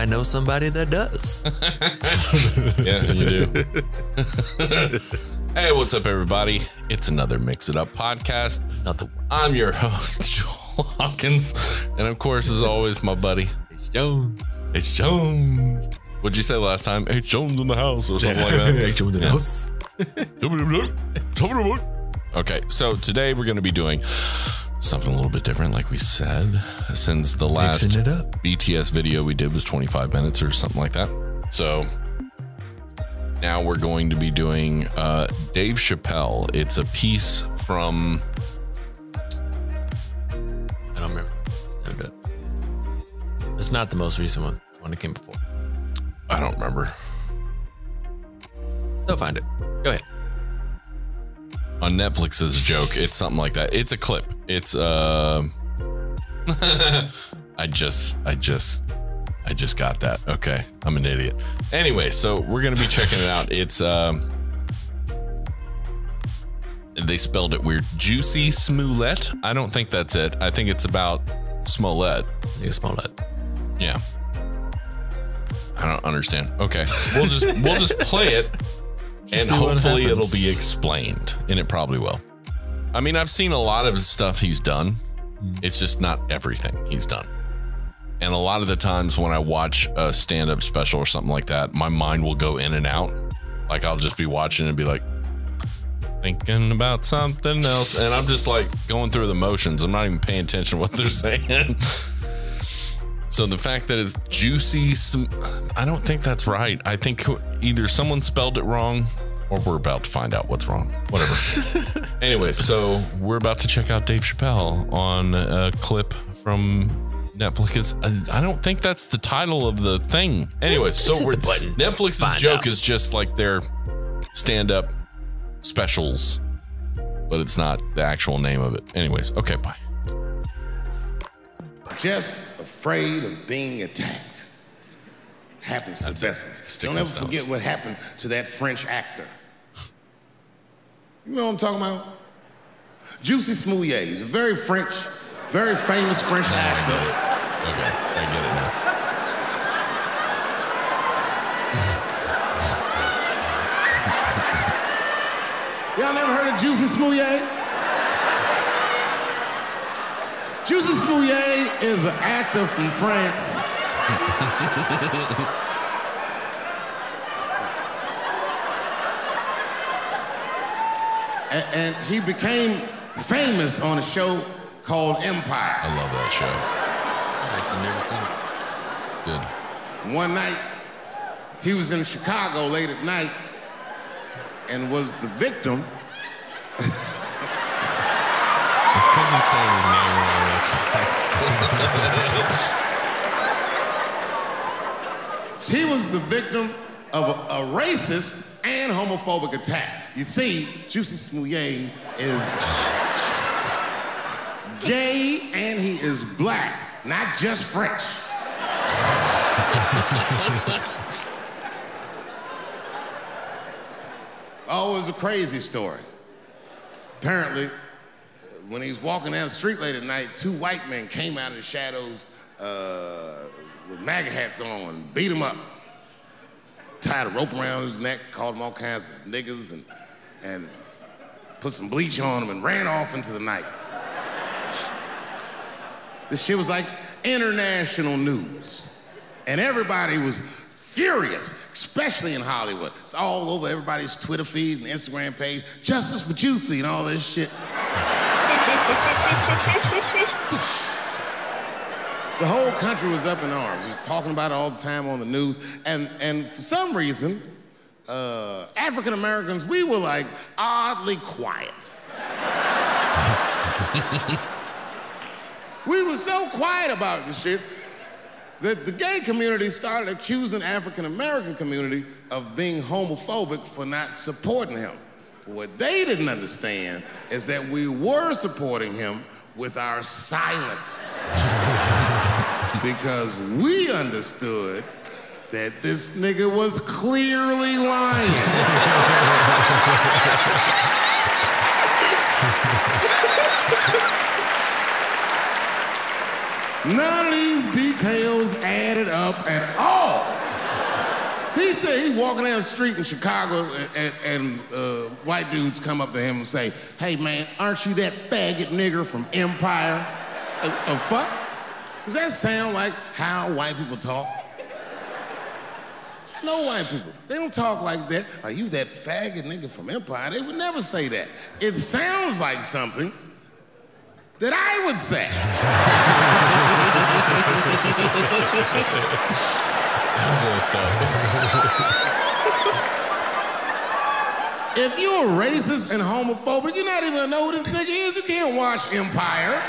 I know somebody that does. Yeah, you do. Hey, what's up, everybody? It's another Mix It Up podcast. I'm your host, Joel Hawkins. And of course, as always, my buddy, It's Jones. It's Jones. What'd you say last time? Hey, Jones in the house or something like that? Hey, Jones in the house. Okay, so today we're going to be doing something a little bit different, like we said, since the last BTS video we did was 25 minutes or something like that. So now we're going to be doing Dave Chappelle. It's a piece from, I don't remember. It's not the most recent one. It's the one that came before. I don't remember. They'll find it. Go ahead. On Netflix's joke, it's something like that. It's a clip. It's I just got that. Okay, I'm an idiot. Anyway, so we're gonna be checking it out. It's they spelled it weird. Jussie Smollet. I don't think that's it. I think it's about Smollett. Yeah, Smollett. Yeah. I don't understand. Okay, we'll just play it. And hopefully it'll be explained, and it probably will. I mean, I've seen a lot of stuff he's done. It's just not everything he's done. And a lot of the times when I watch a stand-up special or something like that, my mind will go in and out. Like I'll just be watching and be like, thinking about something else. And I'm just like going through the motions. I'm not even paying attention to what they're saying. So the fact that it's Jussie, I don't think that's right. I think either someone spelled it wrong or we're about to find out what's wrong. Whatever. Anyway, so we're about to check out Dave Chappelle on a clip from Netflix. I don't think that's the title of the thing. Anyway, so Netflix's joke is just like their stand-up specials, but it's not the actual name of it. Anyways, okay, bye. Just afraid of being attacked. Happens to the best. Don't ever forget what happened to that French actor. You know what I'm talking about? Jussie Smollet. He's a very famous French actor. I get it. Okay, I get it now. Y'all never heard of Jussie Smollet? Jussie Smollet is an actor from France. And he became famous on a show called Empire. I love that show. I've never seen it. Good. One night, he was in Chicago late at night and was the victim. It's because he's saying his name wrong. He was the victim of a racist and homophobic attack. You see, Jussie Smollet is gay and he is black, not just French. Oh, it was a crazy story. Apparently, when he was walking down the street late at night, two white men came out of the shadows with MAGA hats on and beat him up. Tied a rope around his neck, called him all kinds of niggas, and put some bleach on him and ran off into the night. This shit was like international news. And everybody was furious, especially in Hollywood. It's all over everybody's Twitter feed and Instagram page. Justice for Jussie and all this shit. The whole country was up in arms. He was talking about it all the time on the news. And for some reason, African Americans, we were like oddly quiet. We were so quiet about this shit that the gay community started accusing African American community of being homophobic for not supporting him. What they didn't understand is that we were supporting him with our silence. Because we understood that this nigga was clearly lying. None of these details added up at all. He said he's walking down the street in Chicago and white dudes come up to him and say, hey man, aren't you that faggot nigger from Empire? A fuck? Does that sound like how white people talk? No white people, they don't talk like that. Are you that faggot nigga from Empire? They would never say that. It sounds like something that I would say. If you're racist and homophobic, you're not even gonna know who this nigga is. You can't watch Empire.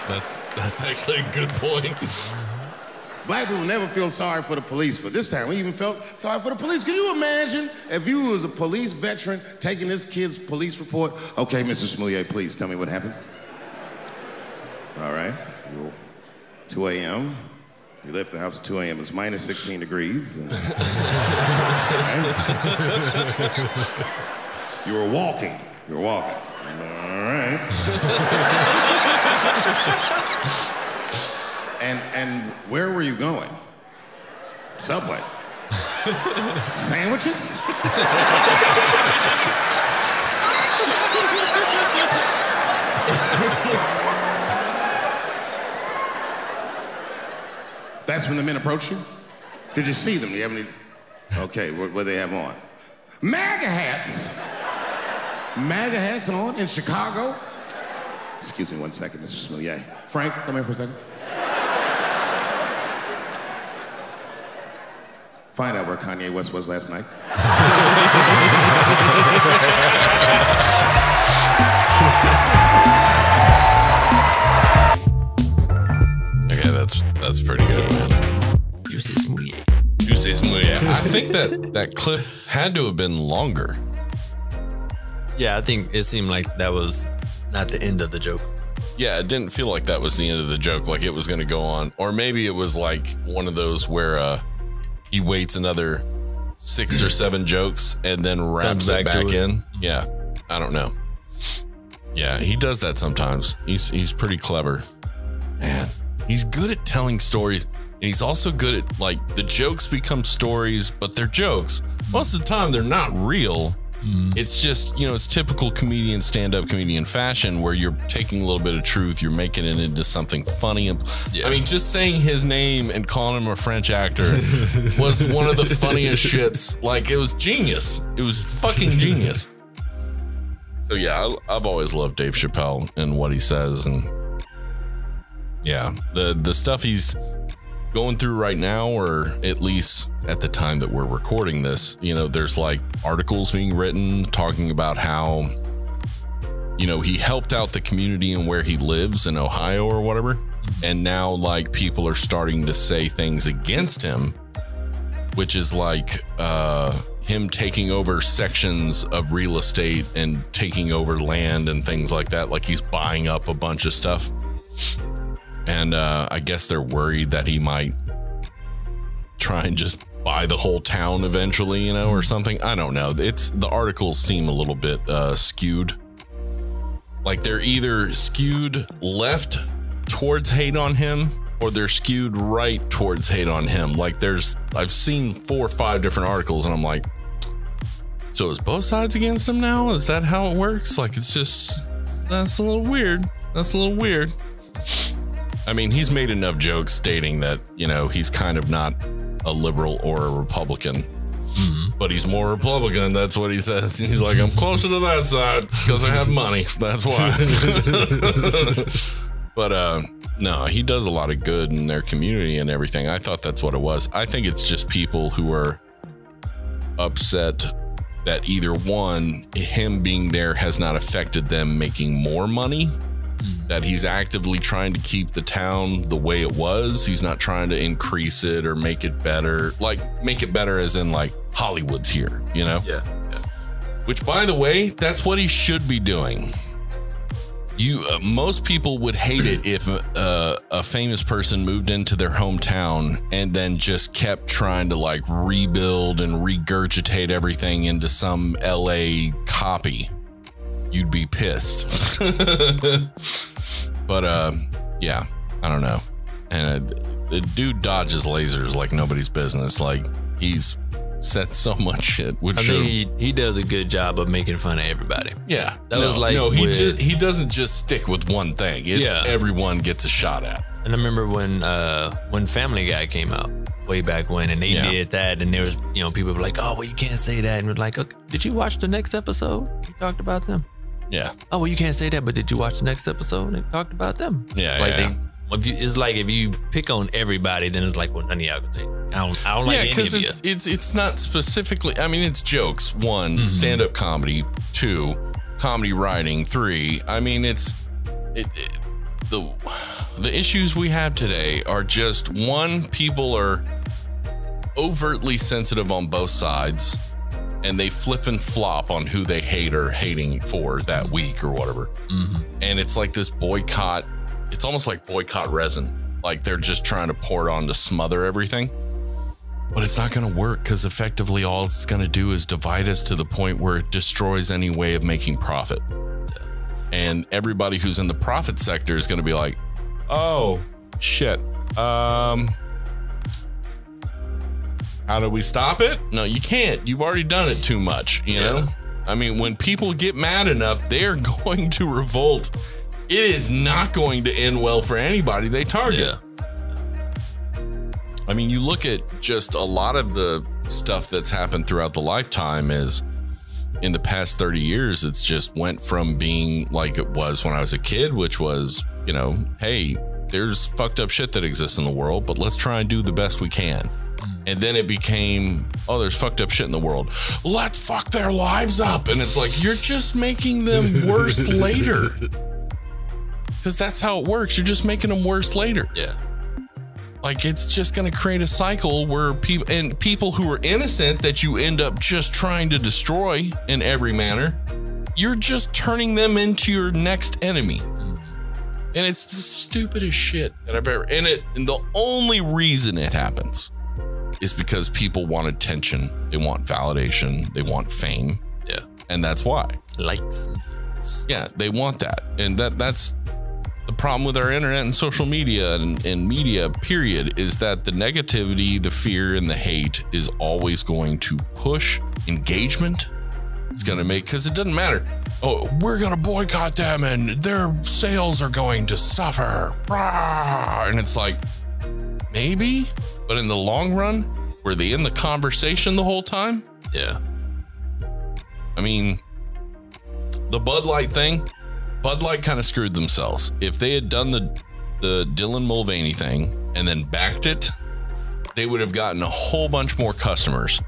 That's actually a good point. Black people never feel sorry for the police, but this time we even felt sorry for the police. Can you imagine if you was a police veteran taking this kid's police report? Okay, Mr. Smollet, please tell me what happened. All right, 2 a.m. You left the house at 2 a.m. It's minus 16 degrees. You were walking. You were walking. All right. And where were you going? Subway. Sandwiches? That's when the men approached you? Did you see them? Do you have any? Okay, what do they have on? MAGA hats. MAGA hats on in Chicago. Excuse me 1 second, Mr. Smollet. Frank, come here for a second. Find out where Kanye West was last night. Okay, that's pretty good, man. Jussie Smollet. Jussie Smollet. I think that clip had to have been longer. Yeah, I think it seemed like that was not the end of the joke. Yeah, it didn't feel like that was the end of the joke, like it was going to go on. Or maybe it was like one of those where he waits another 6 or 7 jokes and then wraps it back in. Yeah, I don't know. Yeah, he does that sometimes. He's pretty clever. Man, he's good at telling stories. And he's also good at, like, the jokes become stories, but they're jokes. Most of the time, they're not real. It's just, you know, it's typical comedian, stand-up comedian fashion where you're taking a little bit of truth, you're making it into something funny. Yeah. I mean, just saying his name and calling him a French actor was one of the funniest shits. Like, it was genius. It was fucking genius. So yeah, I've always loved Dave Chappelle and what he says. And yeah, the stuff he's going through right now, or at least at the time that we're recording this, you know, there's like articles being written talking about how, you know, he helped out the community and where he lives in Ohio or whatever. And now like people are starting to say things against him, which is like him taking over sections of real estate and taking over land and things like that. Like he's buying up a bunch of stuff. And I guess they're worried that he might try and just buy the whole town eventually, you know, or something. I don't know. The articles seem a little bit skewed. Like they're either skewed left towards hate on him, or they're skewed right towards hate on him. Like I've seen 4 or 5 different articles and I'm like, so is both sides against him now? Is that how it works? Like, it's just, that's a little weird. That's a little weird. I mean, he's made enough jokes stating that, you know, he's kind of not a liberal or a Republican, but he's more Republican. That's what he says. He's like, I'm closer to that side because I have money. That's why. But no, he does a lot of good in their community and everything. I thought that's what it was. I think it's just people who are upset that either one, him being there has not affected them making more money. That he's actively trying to keep the town the way it was. He's not trying to increase it or make it better. Like, make it better as in, like, Hollywood's here, you know? Yeah. Which, by the way, that's what he should be doing. Most people would hate it if a famous person moved into their hometown and then just kept trying to, like, rebuild and regurgitate everything into some LA copy. You'd be pissed. But yeah, I don't know. And the dude dodges lasers like nobody's business. Like, he's said so much shit. I think he does a good job of making fun of everybody. Yeah, that was like he doesn't just stick with one thing. It's everyone gets a shot at. And I remember when Family Guy came out way back when, and they did that, and there was people were like, oh well, you can't say that, and we're like, okay, did you watch the next episode? We talked about them. Yeah. Oh well, you can't say that, but did you watch the next episode? They talked about them. Yeah. Like it's like if you pick on everybody, then it's like, well, none of y'all can say it. I don't like any of you. It's not specifically. I mean, it's jokes. 1, stand-up comedy. 2, comedy writing. 3, I mean, the issues we have today are just 1, people are overtly sensitive on both sides, and they flip and flop on who they hate or hating for that week or whatever. And it's like this boycott. It's almost like boycott resin. Like they're just trying to pour it on to smother everything. But it's not going to work, because effectively all it's going to do is divide us to the point where it destroys any way of making profit. And everybody who's in the profit sector is going to be like, oh, shit. How do we stop it? No, you can't. You've already done it too much, you know? I mean, when people get mad enough, they're going to revolt. It is not going to end well for anybody they target. Yeah. I mean, you look at just a lot of the stuff that's happened throughout the lifetime is in the past 30 years, it's just went from being like it was when I was a kid, which was, hey, there's fucked up shit that exists in the world, but let's try and do the best we can. And then it became, oh, there's fucked up shit in the world. Let's fuck their lives up. And it's like, you're just making them worse later. Because that's how it works. You're just making them worse later. Yeah. Like, it's just going to create a cycle where people who are innocent that you end up just trying to destroy in every manner, you're just turning them into your next enemy. And it's the stupidest shit that I've ever, and the only reason it happens is because people want attention. They want validation. They want fame. Yeah. And that's why. Likes. Yeah, they want that. And that's the problem with our internet and social media and media, period, is that the negativity, the fear, and the hate is always going to push engagement. It's going to make, because it doesn't matter. Oh, we're going to boycott them and their sales are going to suffer. And it's like, maybe, but in the long run, were they in the conversation the whole time? Yeah. I mean, the Bud Light thing, Bud Light kind of screwed themselves. If they had done the Dylan Mulvaney thing and then backed it, they would have gotten a whole bunch more customers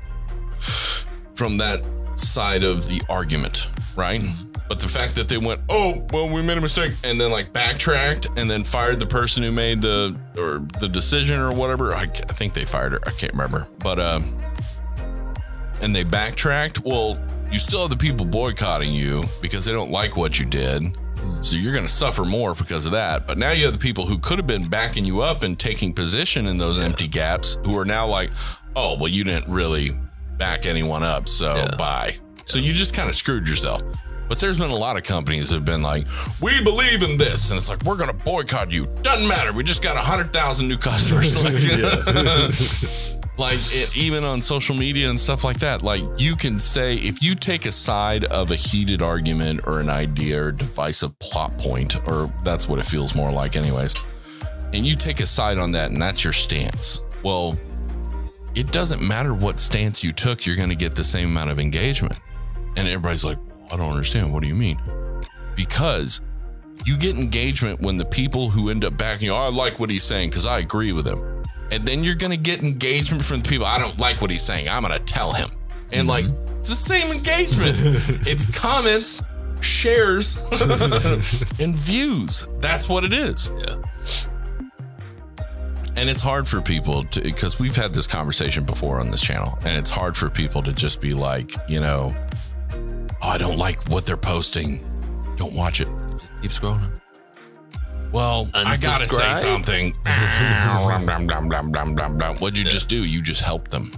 from that side of the argument, right? But the fact that they went, oh, well, we made a mistake, and then like backtracked and then fired the person who made the decision or whatever. I think they fired her. I can't remember. But and they backtracked. Well, you still have the people boycotting you because they don't like what you did. So you're going to suffer more because of that. But now you have the people who could have been backing you up and taking position in those empty gaps who are now like, oh, well, you didn't really back anyone up. So bye. So you just kind of screwed yourself. But there's been a lot of companies that have been like, we believe in this. And it's like, we're going to boycott you. Doesn't matter. We just got 100,000 new customers. Like even on social media and stuff like that, like you can say, if you take a side of a heated argument or an idea or divisive plot point, or that's what it feels more like anyways, and you take a side on that and that's your stance. Well, it doesn't matter what stance you took, you're going to get the same amount of engagement. And everybody's like, I don't understand. What do you mean? Because you get engagement when the people who end up backing you, oh, I like what he's saying because I agree with him. And then you're going to get engagement from the people. I don't like what he's saying. I'm going to tell him. And like, it's the same engagement. It's comments, shares, and views. That's what it is. Yeah. And it's hard for people to, because we've had this conversation before on this channel, and it's hard for people to just be like, oh, I don't like what they're posting. Don't watch it. Just keep scrolling. Well, I gotta say something. What'd you just do? You just helped them.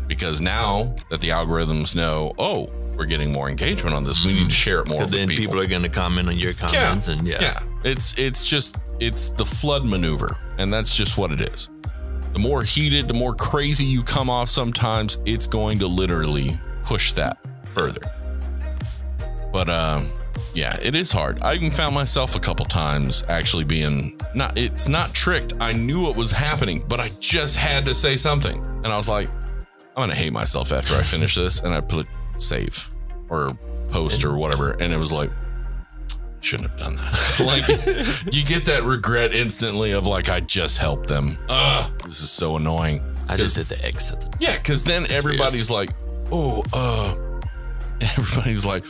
Because now that the algorithms know, oh, we're getting more engagement on this. We need to share it more with then people are going to comment on your comments. And it's the flood maneuver, and that's just what it is. The more heated, the more crazy you come off sometimes, it's going to literally push that further. But yeah, it is hard. I even found myself a couple times actually being it's not tricked. I knew what was happening, but I just had to say something. And I was like, I'm going to hate myself after I finish this. And I put save or post or whatever. And it was like, shouldn't have done that. Like, you get that regret instantly of like, I just helped them. This is so annoying. I just hit the exit. Yeah, because then everybody's like, everybody's like,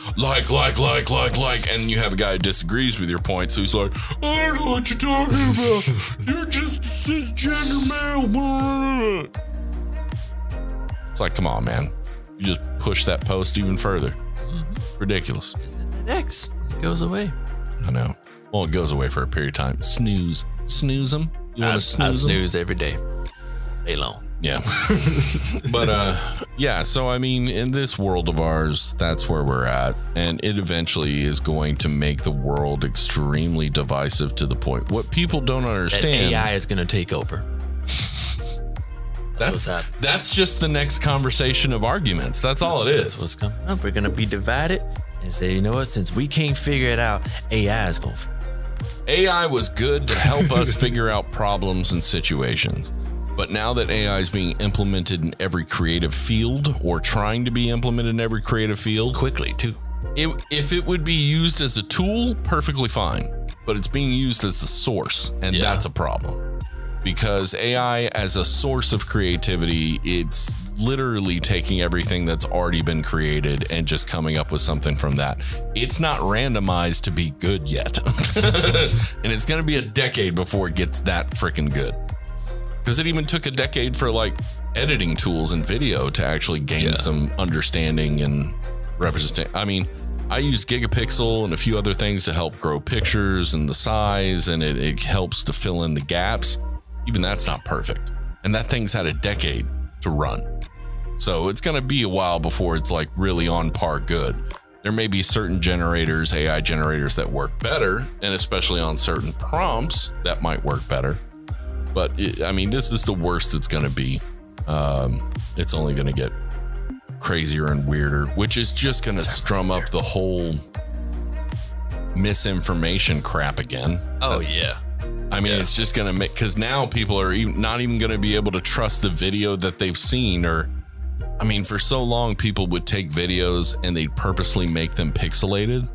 and you have a guy who disagrees with your point. So he's like, I don't know what you're talking about. You're just a cisgender male. It's like, come on, man. You just push that post even further. It's ridiculous. X goes away. I know. Well, it goes away for a period of time. Snooze them. You want to snooze? I snooze every day. Day long. Yeah. But yeah, so I mean, in this world of ours, that's where we're at, and it eventually is going to make the world extremely divisive to the point what people don't understand. That AI is going to take over. That's just the next conversation of arguments. That's all it is. That's what's coming up. We're going to be divided and say, you know what, since we can't figure it out, AI is going to. AI was good to help us figure out problems and situations. But now that AI is being implemented in every creative field, or trying to be implemented in every creative field quickly too, if it would be used as a tool, perfectly fine. But it's being used as the source, and that's a problem. Because AI as a source of creativity, it's literally taking everything that's already been created and just coming up with something from that. It's not randomized to be good yet. And it's going to be a decade before it gets that freaking good. Because it even took a decade for like editing tools and video to actually gain some understanding and representation. I mean, I used Gigapixel and a few other things to help grow pictures and the size, and it helps to fill in the gaps. Even that's not perfect. And that thing's had a decade to run. So it's going to be a while before it's like really on par good. There may be certain generators, AI generators, that work better, and especially on certain prompts that might work better. But I mean, this is the worst it's going to be. It's only going to get crazier and weirder, which is just going to strum up the whole misinformation crap again. Oh, yeah. I mean, it's just going to make, because now people are not even going to be able to trust the video that they've seen. Or, I mean, for so long, people would take videos and they'd purposely make them pixelated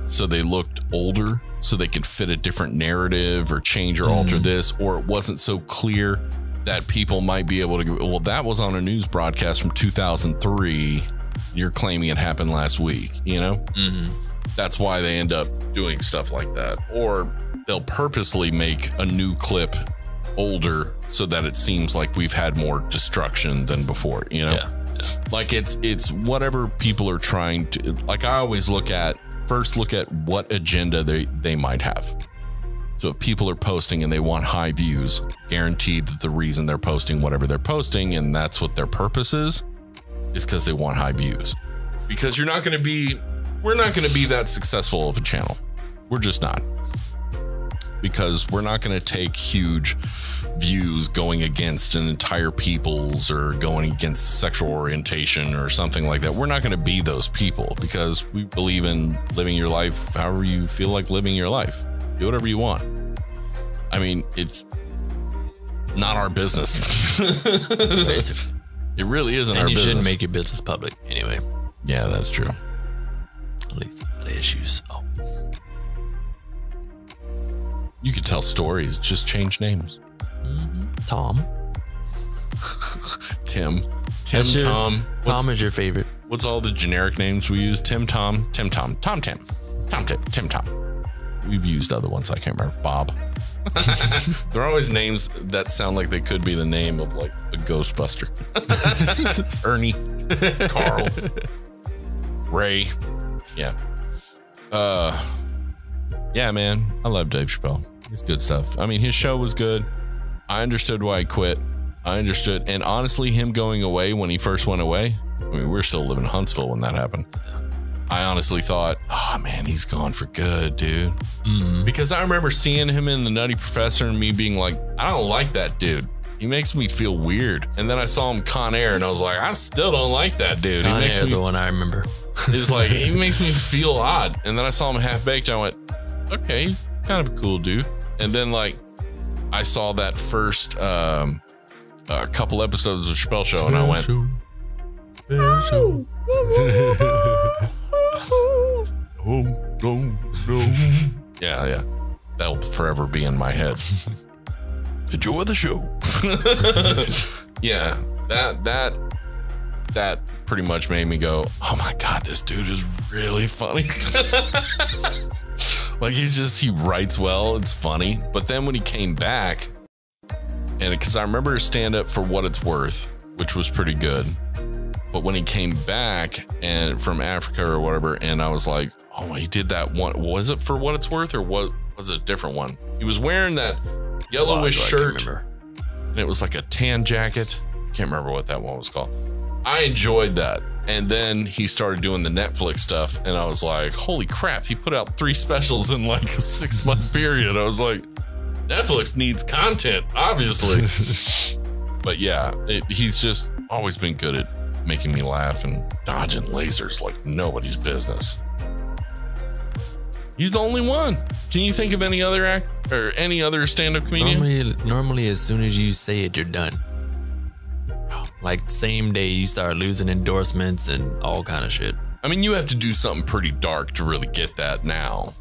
so they looked older, so they could fit a different narrative or change or alter this, or it wasn't so clear that people might be able to go, well, that was on a news broadcast from 2003. You're claiming it happened last week, you know? That's why they end up doing stuff like that. Or they'll purposely make a new clip older so that it seems like we've had more destruction than before, you know? Like it's whatever people are trying to, like I always look at what agenda they might have. So if people are posting and they want high views, guaranteed that the reason they're posting whatever they're posting, and that's what their purpose is because they want high views. Because we're not going to be that successful of a channel. We're just not. Because we're not going to take huge views going against an entire people's or going against sexual orientation or something like that. We're not going to be those people because we believe in living your life however you feel like living your life. Do whatever you want. I mean, it's not our business. Basically. It really isn't our business. And you shouldn't make your business public anyway. Yeah, that's true. At least a lot of issues always. You could tell stories, just change names. Tom. Tim. Tom. Tom is your favorite. What's all the generic names we use? Tim, Tom, Tim, Tom, Tom, Tim, Tom, Tim, Tom. We've used other ones. I can't remember. Bob. They're always names that sound like they could be the name of like a Ghostbuster. Ernie. Carl. Ray. Yeah. Yeah, man. I love Dave Chappelle. It's good stuff. I mean, his show was good. I understood why he quit. I understood. And honestly, him going away when he first went away, I mean, we were still living in Huntsville when that happened. I honestly thought, oh man, he's gone for good, dude. Because I remember seeing him in The Nutty Professor and me being like, I don't like that dude. He makes me feel weird. And then I saw him Con Air and I was like, I still don't like that dude. Con Air is the one I remember. It's like, he makes me feel odd. And then I saw him Half Baked. I went, okay, he's kind of a cool dude. And then like, I saw that first couple episodes of Chappelle Show and I went, yeah. That'll forever be in my head. Enjoy the show. Yeah, that pretty much made me go, oh my God, this dude is really funny. Like he writes well, it's funny. But then when he came back, and because I remember his stand-up For What It's Worth, which was pretty good. But when he came back and from Africa or whatever, and I was like, oh, he did that one. Was it For What It's Worth or what was it a different one? He was wearing that yellowish shirt and it was like a tan jacket. Can't remember what that one was called. I enjoyed that. And then he started doing the Netflix stuff and I was like, holy crap, he put out 3 specials in like a 6-month period. I was like, Netflix needs content, obviously. But yeah, he's just always been good at making me laugh and dodging lasers like nobody's business. He's the only one. Can you think of any other act or any other stand-up comedian? Normally, as soon as you say it, you're done. Like same day you start losing endorsements and all kind of shit. I mean, you have to do something pretty dark to really get that now.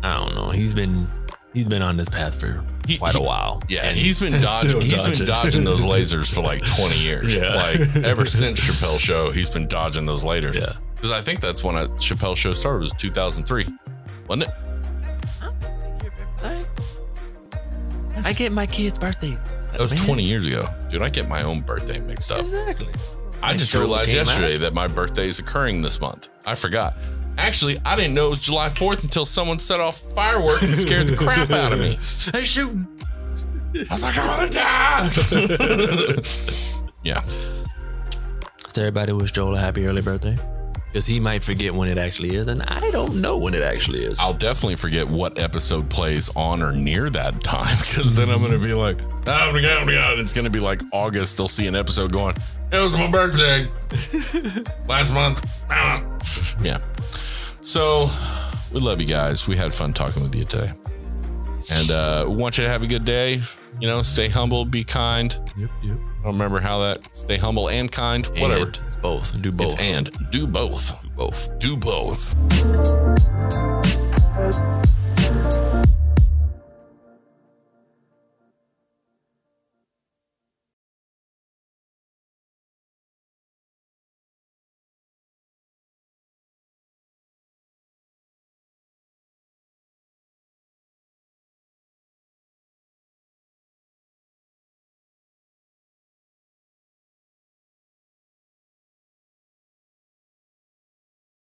I don't know. He's been on this path for quite a while. Yeah, he's been dodging those lasers for like 20 years. Yeah. Like ever since Chappelle Show, he's been dodging those lasers. Yeah. Because I think that's when Chappelle Show started, was 2003, wasn't it? I get my kid's birthday. That was 20 years ago. Dude, I get my own birthday mixed up. Exactly. I just realized yesterday that my birthday is occurring this month. I forgot. Actually, I didn't know it was July 4th until someone set off fireworks and scared the crap out of me. Hey, shooting. I was like, I'm gonna die. Yeah. So everybody wish Joel a happy early birthday. Because he might forget when it actually is, and I don't know when it actually is. I'll definitely forget what episode plays on or near that time, because then I'm going to be like, oh my God. It's going to be like August. They'll see an episode going, it was my birthday last month. Yeah. So we love you guys. We had fun talking with you today. And we want you to have a good day. You know, stay humble, be kind. Yep. I don't remember how that, stay humble and kind, whatever. And it's both. Do both. It's and do both. Do both. Do both.